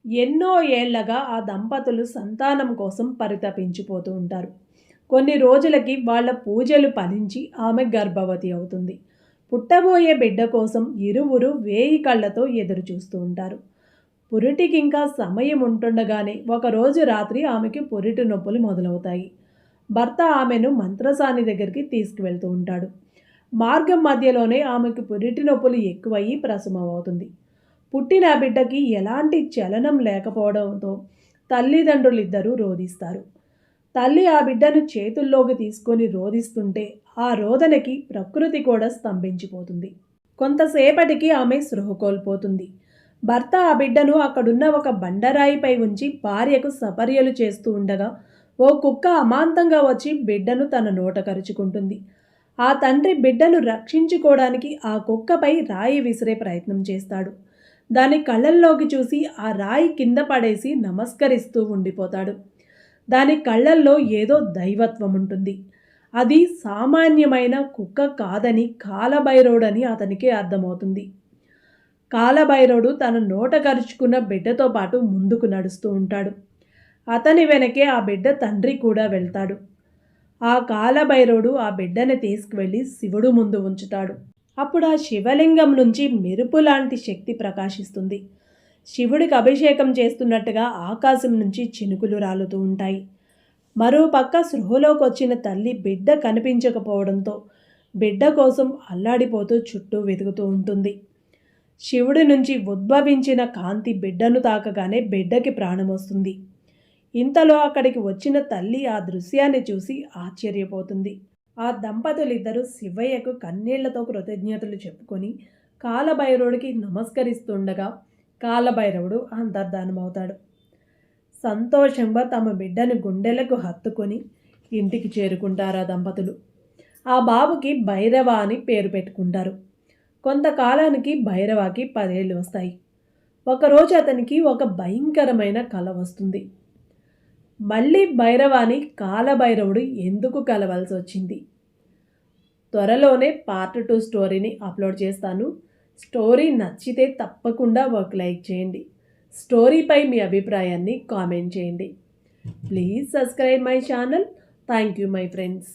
ఎన్నో ఏళ్లగా ఆ దంపతులు సంతానం కోసం పరితపించిపోతూ ఉంటారు. కొన్ని రోజులకి వాళ్ళ పూజలు ఫలించి ఆమె గర్భవతి అవుతుంది. పుట్టబోయే బిడ్డ కోసం ఇరువురు వేయి కళ్ళతో ఎదురు చూస్తూ ఉంటారు. పురిటికింకా సమయం ఉంటుండగానే ఒకరోజు రాత్రి ఆమెకి పురిటి నొప్పులు మొదలవుతాయి. భర్త ఆమెను మంత్రసాని దగ్గరికి తీసుకువెళ్తూ ఉంటాడు. మార్గం మధ్యలోనే ఆమెకు పురిటి నొప్పులు ఎక్కువయ్యి ప్రసవమవుతుంది. పుట్టిన బిడ్డకి ఎలాంటి చలనం లేకపోవడంతో తల్లిదండ్రులిద్దరూ రోదిస్తారు. తల్లి ఆ బిడ్డను చేతుల్లోకి తీసుకొని రోదిస్తుంటే ఆ రోదనకి ప్రకృతి కూడా స్తంభించిపోతుంది. కొంతసేపటికి ఆమె స్పృహ కోల్పోతుంది. భర్త ఆ బిడ్డను అక్కడున్న ఒక బండరాయిపై ఉంచి భార్యకు సపర్యలు చేస్తూ ఉండగా ఓ కుక్క అమాంతంగా వచ్చి బిడ్డను తన నోట కరుచుకుంటుంది. ఆ తండ్రి బిడ్డను రక్షించుకోవడానికి ఆ కుక్కపై రాయి విసిరే ప్రయత్నం చేస్తాడు. దాని కళ్ళల్లోకి చూసి ఆ రాయి కింద పడేసి నమస్కరిస్తూ ఉండిపోతాడు. దాని కళ్ళల్లో ఏదో దైవత్వం ఉంటుంది. అది సామాన్యమైన కుక్క కాదని కాలభైరవుడని అతనికి అర్థమవుతుంది. కాలభైరవుడు తన నోట కరుచుకున్న బిడ్డతో పాటు ముందుకు నడుస్తూ ఉంటాడు. అతని వెనకే ఆ బిడ్డ తండ్రి కూడా వెళ్తాడు. ఆ కాలభైరవుడు ఆ బిడ్డని తీసుకువెళ్ళి శివుడు ముందు ఉంచుతాడు. అప్పుడు ఆ శివలింగం నుంచి మెరుపు లాంటి శక్తి ప్రకాశిస్తుంది. శివుడికి అభిషేకం చేస్తున్నట్టుగా ఆకాశం నుంచి చినుకులు రాలుతూ ఉంటాయి. మరోపక్క స్పృహలోకి వచ్చిన తల్లి బిడ్డ కనిపించకపోవడంతో బిడ్డ కోసం అల్లాడిపోతూ చుట్టూ వెతుకుతూ ఉంటుంది. శివుడి నుంచి ఉద్భవించిన కాంతి బిడ్డను తాకగానే బిడ్డకి ప్రాణం వస్తుంది. ఇంతలో అక్కడికి వచ్చిన తల్లి ఆ దృశ్యాన్ని చూసి ఆశ్చర్యపోతుంది. ఆ దంపతులిద్దరూ శివయ్యకు కన్నీళ్లతో కృతజ్ఞతలు చెప్పుకొని కాలభైరవుడికి నమస్కరిస్తుండగా కాలభైరవుడు అంతర్ధానమవుతాడు. సంతోషంగా తమ బిడ్డను గుండెలకు హత్తుకొని ఇంటికి చేరుకుంటారు ఆ దంపతులు. ఆ బాబుకి భైరవ అని పేరు పెట్టుకుంటారు. కొంతకాలానికి భైరవకి 10 ఏళ్ళు వస్తాయి. ఒకరోజు అతనికి ఒక భయంకరమైన కల వస్తుంది. మళ్ళీ భైరవాని కాలభైరవుడు ఎందుకు కలవాల్సి వచ్చింది? త్వరలోనే పార్ట్ 2 స్టోరీని అప్లోడ్ చేస్తాను. స్టోరీ నచ్చితే తప్పకుండా ఒక లైక్ చేయండి. స్టోరీపై మీ అభిప్రాయాన్ని కామెంట్ చేయండి. Please subscribe my channel. Thank you my friends.